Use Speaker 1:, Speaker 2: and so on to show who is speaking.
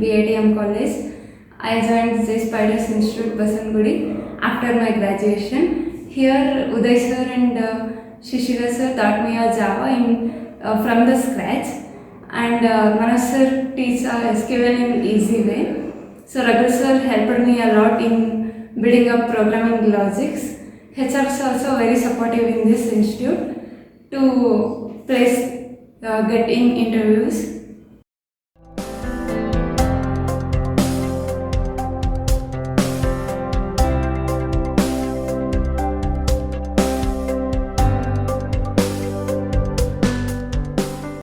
Speaker 1: BITM college. I joined JSpiders Basavanagudi after my graduation. Here, Uday sir and Shishira sir taught me a Java from the scratch, and Manoj sir teach SQL in easy way. So Raghu sir helped me a lot in building up programming logics. HR is also very supportive in this institute to get in interviews.